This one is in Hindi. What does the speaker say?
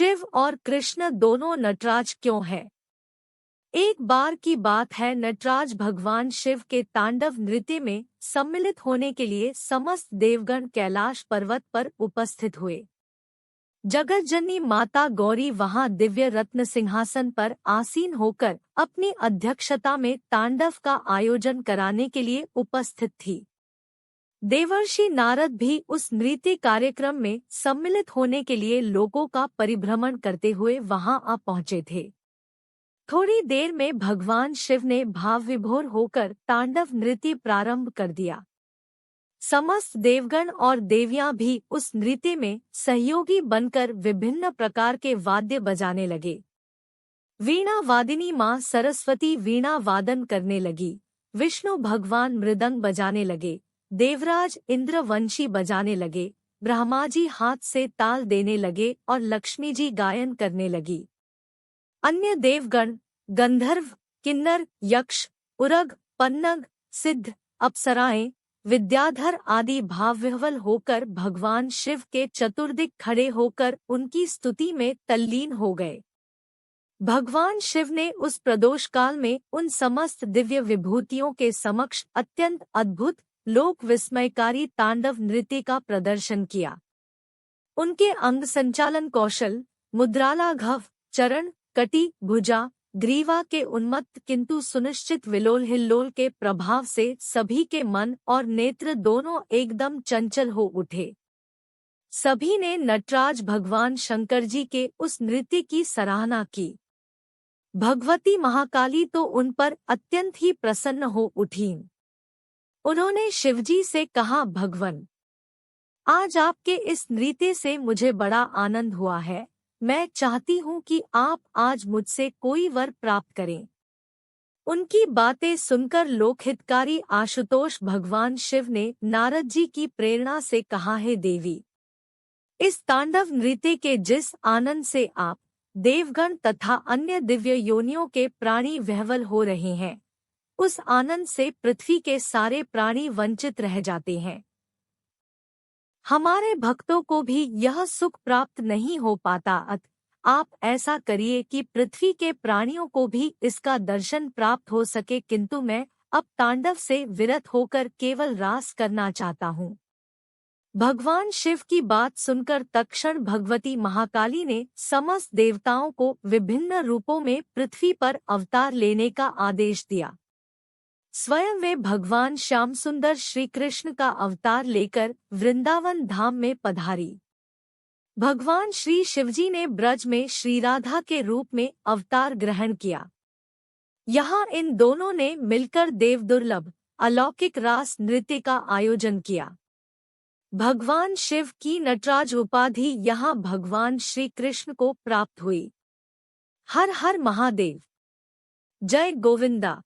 शिव और कृष्ण दोनों नटराज क्यों हैं? एक बार की बात है, नटराज भगवान शिव के तांडव नृत्य में सम्मिलित होने के लिए समस्त देवगण कैलाश पर्वत पर उपस्थित हुए। जगतजननी माता गौरी वहां दिव्य रत्न सिंहासन पर आसीन होकर अपनी अध्यक्षता में तांडव का आयोजन कराने के लिए उपस्थित थी। देवर्षि नारद भी उस नृत्य कार्यक्रम में सम्मिलित होने के लिए लोगों का परिभ्रमण करते हुए वहां आ पहुंचे थे। थोड़ी देर में भगवान शिव ने भाव विभोर होकर तांडव नृत्य प्रारंभ कर दिया। समस्त देवगण और देवियां भी उस नृत्य में सहयोगी बनकर विभिन्न प्रकार के वाद्य बजाने लगे। वीणा वादिनी मां सरस्वती वीणा वादन करने लगी, विष्णु भगवान मृदंग बजाने लगे, देवराज इंद्र वंशी बजाने लगे, ब्रह्मा जी हाथ से ताल देने लगे और लक्ष्मी जी गायन करने लगी। अन्य देवगण, गंधर्व, किन्नर, यक्ष, उरग, पन्नग, सिद्ध, अप्सराएं, विद्याधर आदि भावविह्वल होकर भगवान शिव के चतुर्दिक खड़े होकर उनकी स्तुति में तल्लीन हो गए। भगवान शिव ने उस प्रदोष काल में उन समस्त दिव्य विभूतियों के समक्ष अत्यंत अद्भुत लोक विस्मयकारी तांडव नृत्य का प्रदर्शन किया। उनके अंग संचालन कौशल, मुद्रालाघव, चरण, कटी, भुजा, ग्रीवा के उन्मत्त किंतु सुनिश्चित विलोल हिल्लोल के प्रभाव से सभी के मन और नेत्र दोनों एकदम चंचल हो उठे। सभी ने नटराज भगवान शंकर जी के उस नृत्य की सराहना की। भगवती महाकाली तो उन पर अत्यंत ही प्रसन्न हो उठीं। उन्होंने शिवजी से कहा, भगवन, आज आपके इस नृत्य से मुझे बड़ा आनंद हुआ है। मैं चाहती हूँ कि आप आज मुझसे कोई वर प्राप्त करें। उनकी बातें सुनकर लोकहितकारी आशुतोष भगवान शिव ने नारद जी की प्रेरणा से कहा, है देवी, इस तांडव नृत्य के जिस आनंद से आप, देवगण तथा अन्य दिव्य योनियों के प्राणी विह्वल हो रहे हैं, उस आनंद से पृथ्वी के सारे प्राणी वंचित रह जाते हैं। हमारे भक्तों को भी यह सुख प्राप्त नहीं हो पाता। अतः आप ऐसा करिए कि पृथ्वी के प्राणियों को भी इसका दर्शन प्राप्त हो सके, किंतु मैं अब तांडव से विरत होकर केवल रास करना चाहता हूँ। भगवान शिव की बात सुनकर तत्क्षण भगवती महाकाली ने समस्त देवताओं को विभिन्न रूपों में पृथ्वी पर अवतार लेने का आदेश दिया। स्वयं वे भगवान श्याम सुंदर श्री कृष्ण का अवतार लेकर वृंदावन धाम में पधारी। भगवान श्री शिवजी ने ब्रज में श्री राधा के रूप में अवतार ग्रहण किया। यहाँ इन दोनों ने मिलकर देव दुर्लभ अलौकिक रास नृत्य का आयोजन किया। भगवान शिव की नटराज उपाधि यहाँ भगवान श्री कृष्ण को प्राप्त हुई। हर हर महादेव, जय गोविंदा।